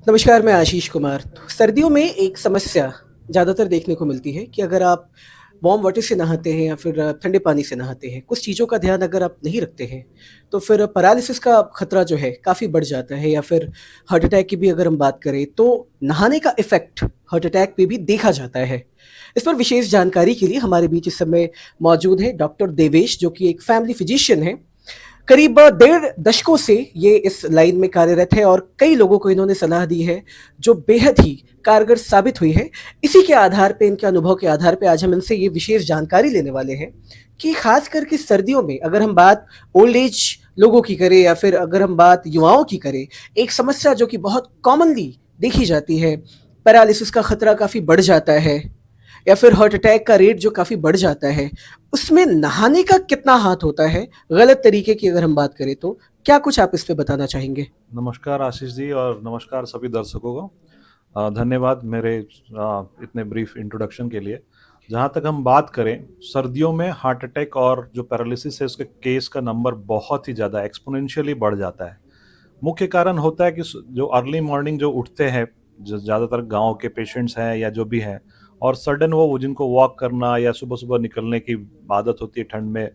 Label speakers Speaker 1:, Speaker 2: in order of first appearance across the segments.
Speaker 1: नमस्कार, मैं आशीष कुमार। तो सर्दियों में एक समस्या ज़्यादातर देखने को मिलती है कि अगर आप वार्म वाटर से नहाते हैं या फिर ठंडे पानी से नहाते हैं, कुछ चीज़ों का ध्यान अगर आप नहीं रखते हैं, तो फिर पैरालिसिस का खतरा जो है काफ़ी बढ़ जाता है या फिर हार्ट अटैक की भी अगर हम बात करें, तो नहाने का इफ़ेक्ट हार्ट अटैक पे भी देखा जाता है। इस पर विशेष जानकारी के लिए हमारे बीच इस समय मौजूद हैं डॉक्टर देवेश, जो कि एक फैमिली फिजिशियन हैं। करीब डेढ़ दशकों से ये इस लाइन में कार्यरत है और कई लोगों को इन्होंने सलाह दी है जो बेहद ही कारगर साबित हुई है। इसी के आधार पे, इनके अनुभव के आधार पे आज हम इनसे ये विशेष जानकारी लेने वाले हैं कि खास करके सर्दियों में अगर हम बात ओल्ड एज लोगों की करें या फिर अगर हम बात युवाओं की करें, एक समस्या जो कि बहुत कॉमनली देखी जाती है, पैरालिसिस का खतरा काफ़ी बढ़ जाता है या फिर हार्ट अटैक का रेट जो काफ़ी बढ़ जाता है, उसमें नहाने का कितना हाथ होता है, गलत तरीके की अगर हम बात करें तो? क्या कुछ आप इस पे बताना चाहेंगे?
Speaker 2: नमस्कार आशीष जी और नमस्कार सभी दर्शकों को। धन्यवाद मेरे इतने ब्रीफ इंट्रोडक्शन के लिए। जहाँ तक हम बात करें, सर्दियों में हार्ट अटैक और जो पैरालिसिस है उसके केस का नंबर बहुत ही ज़्यादा एक्सपोनेंशियली बढ़ जाता है। मुख्य कारण होता है कि जो अर्ली मॉर्निंग जो उठते हैं, जो ज़्यादातर गांव के पेशेंट्स हैं या जो भी हैं, और सडन वो जिनको वॉक करना या सुबह सुबह निकलने की आदत होती है ठंड में,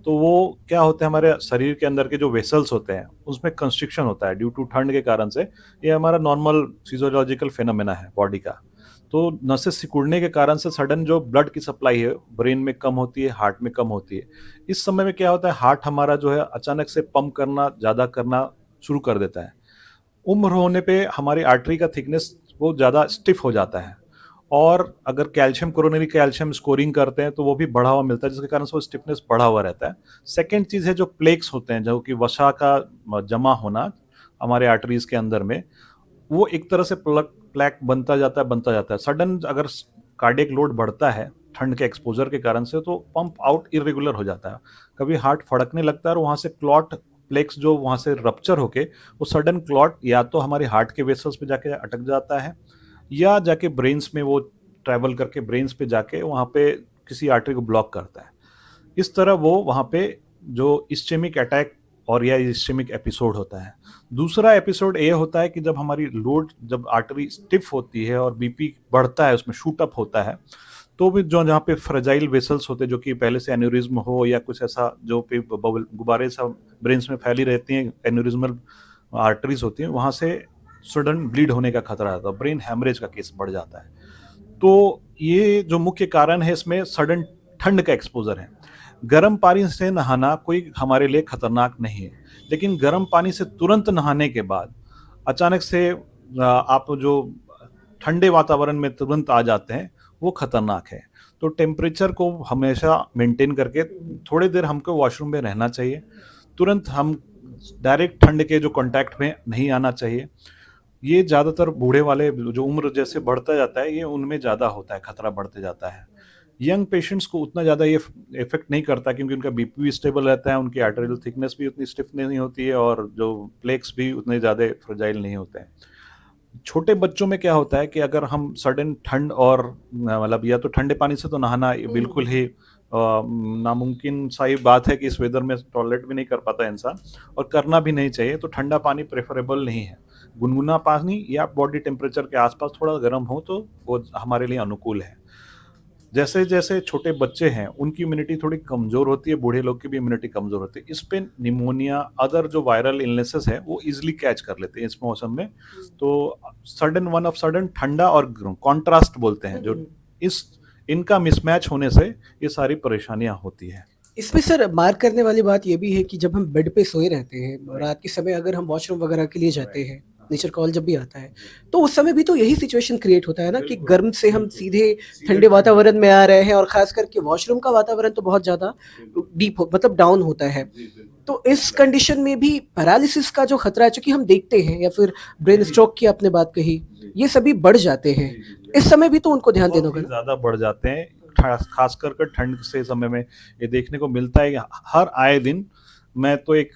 Speaker 2: तो वो क्या होता है, हमारे शरीर के अंदर के जो वेसल्स होते हैं उसमें कंस्ट्रिक्शन होता है ड्यू टू ठंड के कारण से। ये हमारा नॉर्मल फिजियोलॉजिकल फिनोमेना है बॉडी का। तो नसें सिकुड़ने के कारण से सडन जो ब्लड की सप्लाई है ब्रेन में कम होती है, हार्ट में कम होती है। इस समय में क्या होता है, हार्ट हमारा जो है अचानक से पंप करना, ज़्यादा करना शुरू कर देता है। उम्र होने पे हमारी आर्टरी का थिकनेस वो ज़्यादा स्टिफ हो जाता है, और अगर कैल्शियम, कोरोनरी कैल्शियम स्कोरिंग करते हैं तो वो भी बढ़ा हुआ मिलता है, जिसके कारण से वो स्टिफनेस बढ़ा हुआ रहता है। सेकेंड चीज़ है जो प्लेक्स होते हैं, जो कि वसा का जमा होना हमारे आर्टरीज के अंदर में, वो एक तरह से प्लैक बनता जाता है। सडन अगर कार्डियक लोड बढ़ता है ठंड के एक्सपोजर के कारण से, तो पंप आउट इरेगुलर हो जाता है। कभी हार्ट फड़कने लगता है और वहाँ से क्लॉट, प्लेक्स जो वहाँ से रप्चर होके, वो सडन क्लॉट या तो हमारे हार्ट के वेसल्स पे जाके अटक जाता है, या जाके ब्रेन्स में वो ट्रैवल करके ब्रेन्स पे जाके वहाँ पे किसी आर्टरी को ब्लॉक करता है। इस तरह वो वहाँ पे जो इस्चेमिक अटैक और या इस्चेमिक एपिसोड होता है। दूसरा एपिसोड ये होता है कि जब हमारी लोड, जब आर्टरी स्टिफ होती है और बीपी बढ़ता है, उसमें शूट अप होता है, तो भी जो जहाँ पे फ्रेजाइल वेसल्स होते हैं, जो कि पहले से एन्यूरिज्म हो या कुछ ऐसा जो पे बबल गुब्बारे सा ब्रेन्स में फैली रहती हैं, एन्यूरिज्मल आर्टरीज होती हैं, वहाँ से सडन ब्लीड होने का खतरा रहता है, ब्रेन हैमरेज का केस बढ़ जाता है। तो ये जो मुख्य कारण है, इसमें सडन ठंड का एक्सपोजर है। गर्म पानी से नहाना कोई हमारे लिए खतरनाक नहीं है, लेकिन गर्म पानी से तुरंत नहाने के बाद अचानक से आप जो ठंडे वातावरण में तुरंत आ जाते हैं, वो खतरनाक है। तो टेम्परेचर को हमेशा मेंटेन करके थोड़ी देर हमको वॉशरूम में रहना चाहिए। तुरंत हम डायरेक्ट ठंड के जो कांटेक्ट में नहीं आना चाहिए। ये ज़्यादातर बूढ़े वाले, जो उम्र जैसे बढ़ता जाता है, ये उनमें ज़्यादा होता है, खतरा बढ़ते जाता है। यंग पेशेंट्स को उतना ज़्यादा ये इफेक्ट नहीं करता, क्योंकि उनका बीपी भी स्टेबल रहता है, उनकी आर्टेरियल थिकनेस भी उतनी स्टिफ नहीं होती है, और जो प्लेक्स भी उतने ज़्यादा फ्रेजाइल नहीं होते हैं। छोटे बच्चों में क्या होता है कि अगर हम सडन ठंड और मतलब या तो ठंडे पानी से तो नहाना ये बिल्कुल ही नामुमकिन सा ही बात है कि इस वेदर में टॉयलेट भी नहीं कर पाता इंसान, और करना भी नहीं चाहिए। तो ठंडा पानी प्रेफरेबल नहीं है। गुनगुना पानी या बॉडी टेम्परेचर के आसपास थोड़ा गर्म हो तो वो हमारे लिए अनुकूल है। जैसे जैसे छोटे बच्चे हैं उनकी इम्यूनिटी थोड़ी कमज़ोर होती है, बूढ़े लोग की भी इम्यूनिटी कमज़ोर होती है। इस पे निमोनिया, अदर जो वायरल इलनेसेस है वो इजीली कैच कर लेते हैं इस मौसम में। तो सडन वन ऑफ सडन ठंडा और कॉन्ट्रास्ट बोलते हैं, जो इस इनका मिसमैच होने से ये सारी परेशानियां होती है।
Speaker 1: इसमें सर मार्क करने वाली बात ये भी है कि जब हम बेड पे सोए रहते हैं, रात के समय अगर हम वॉशरूम वगैरह के लिए जाते हैं, नेचर कॉल जब भी आता है, तो उस समय भी तो यही सिचुएशन क्रिएट होता है ना कि गर्म से हम सीधे ठंडे वातावरण में आ रहे हैं और खास करके वॉशरूम का वातावरण तो बहुत ज़्यादा डीप हो मतलब डाउन होता है। तो इस कंडीशन में भी पैरालिसिस का जो खतरा है, चूँकि हम देखते हैं या फिर ब्रेन स्ट्रोक की आपने बात कही, ये सभी बढ़ जाते हैं। इस समय भी तो उनको ध्यान देना
Speaker 2: बहुत
Speaker 1: होगा
Speaker 2: ही
Speaker 1: ना?
Speaker 2: ज़्यादा बढ़ जाते हैं, खास कर ठंड से समय में ये देखने को मिलता है कि हर आए दिन मैं तो एक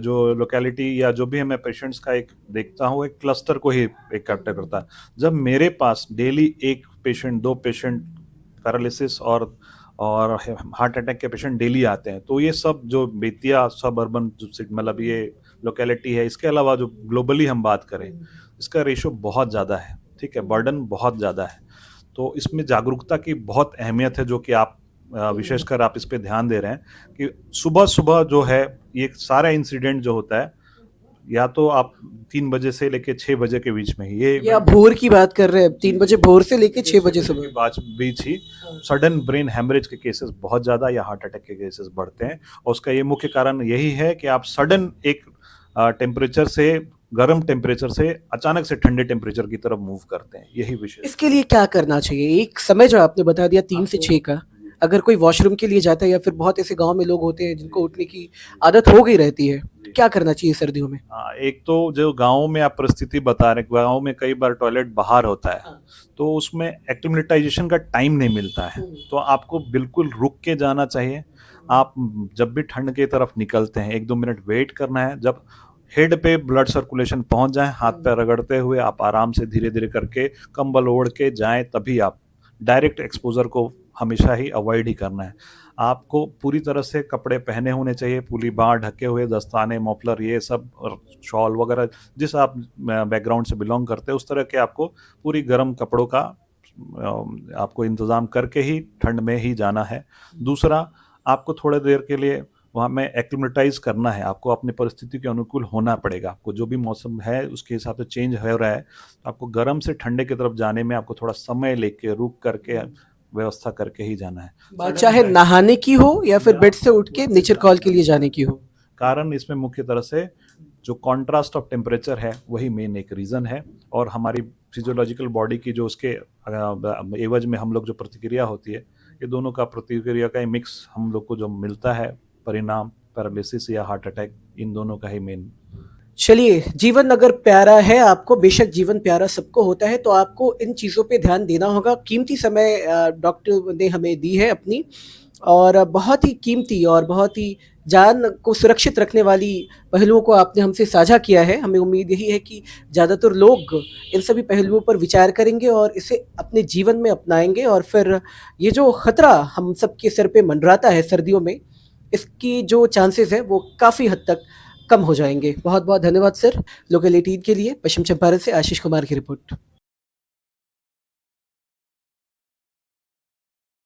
Speaker 2: जो लोकेलिटी या जो भी है, मैं पेशेंट्स का एक देखता हूँ, एक क्लस्टर को ही इकट्ठा करता है। जब मेरे पास डेली एक पेशेंट, दो पेशेंट पैरालिसिस और हार्ट अटैक के पेशेंट डेली आते हैं, तो ये सब जो बेतिया सब अर्बन मतलब ये लोकेलिटी है, इसके अलावा जो ग्लोबली हम बात करें, इसका रेशो बहुत ज़्यादा है, ठीक है, बर्डन बहुत ज़्यादा है। तो इसमें जागरूकता की बहुत अहमियत है, जो कि आप विशेषकर आप इस पे ध्यान दे रहे हैं कि सुबह-सुबह जो है ये सारा इंसिडेंट जो होता है, या तो आप 3 बजे से लेके 6 बजे के बीच में ही
Speaker 1: ये आप भोर की बात कर रहे हैं, 3 बजे भोर से लेके 6 बजे
Speaker 2: के
Speaker 1: सुबह।
Speaker 2: बीच ही सडन ब्रेन हेमरेज के केसेस बहुत ज़्यादा या हार्ट अटैक के केसेस बढ़ते हैं, और उसका ये मुख्य कारण यही है कि आप सडन एक टेम्परेचर से, गर्म टेम्परेचर से अचानक से ठंडे टेम्परेचर की तरफ मूव करते हैं, यही विषय।
Speaker 1: इसके लिए क्या करना चाहिए? एक समय जो आपने बता दिया 3 से 6 का, अगर कोई वॉशरूम के लिए जाता है या फिर बहुत ऐसे गाँव में लोग होते हैं जिनको उठने की आदत हो गई रहती है, तो क्या करना चाहिए सर्दियों में?
Speaker 2: एक तो जो गाँव में आप परिस्थिति बता रहे हैं, गाँव में कई बार टॉयलेट बाहर होता है, तो उसमें एक्लिमेटाइजेशन का टाइम नहीं मिलता है, तो आपको बिल्कुल रुक के जाना चाहिए। आप जब भी ठंड की तरफ निकलते हैं 1-2 मिनट वेट करना है, जब हेड पे ब्लड सर्कुलेशन पहुंच जाए, हाथ पैर रगड़ते हुए आप आराम से धीरे धीरे करके कंबल ओढ़ के जाएं, तभी आप डायरेक्ट एक्सपोजर को हमेशा ही अवॉइड ही करना है। आपको पूरी तरह से कपड़े पहने होने चाहिए, पूरी बाँह ढके हुए, दस्ताने, मफलर, ये सब, और शॉल वगैरह, जिस आप बैकग्राउंड से बिलोंग करते हैं उस तरह के आपको पूरी गर्म कपड़ों का आपको इंतज़ाम करके ही ठंड में ही जाना है। दूसरा, आपको थोड़ी देर के लिए वहाँ में एक्लिमेटाइज करना है, आपको अपनी परिस्थिति के अनुकूल होना पड़ेगा। आपको जो भी मौसम है उसके हिसाब से चेंज हो रहा है, आपको गर्म से ठंडे की तरफ जाने में आपको थोड़ा समय लेके, रुक करके, व्यवस्था करके ही जाना है।
Speaker 1: बात चाहे नहाने की हो या फिर बेड से उठ के नेचर कॉल के लिए जाने की हो।
Speaker 2: कारण इसमें मुख्य तरह से जो कॉन्ट्रास्ट ऑफ टेम्परेचर है वही मेन एक रीज़न है, और हमारी फिजियोलॉजिकल बॉडी की जो उसके एवज में हम लोग जो प्रतिक्रिया होती है, ये दोनों का प्रतिक्रिया का मिक्स हम लोग को जो मिलता है परिणाम, पैरालिसिस या हार्ट अटैक, इन दोनों का ही मेन।
Speaker 1: चलिए, जीवन अगर प्यारा है आपको, बेशक जीवन प्यारा सबको होता है, तो आपको इन चीज़ों पे ध्यान देना होगा। कीमती समय डॉक्टर ने हमें दी है अपनी, और बहुत ही कीमती और बहुत ही जान को सुरक्षित रखने वाली पहलुओं को आपने हमसे साझा किया है। हमें उम्मीद यही है कि ज़्यादातर लोग इन सभी पहलुओं पर विचार करेंगे और इसे अपने जीवन में अपनाएँगे, और फिर ये जो खतरा हम सबके सर पे मंडराता है सर्दियों में, इसकी जो चांसेस है वो काफ़ी हद तक कम हो जाएँगे। बहुत-बहुत धन्यवाद सर, लोकल 18 के लिए। पश्चिम चंपारण से आशीष कुमार की रिपोर्ट।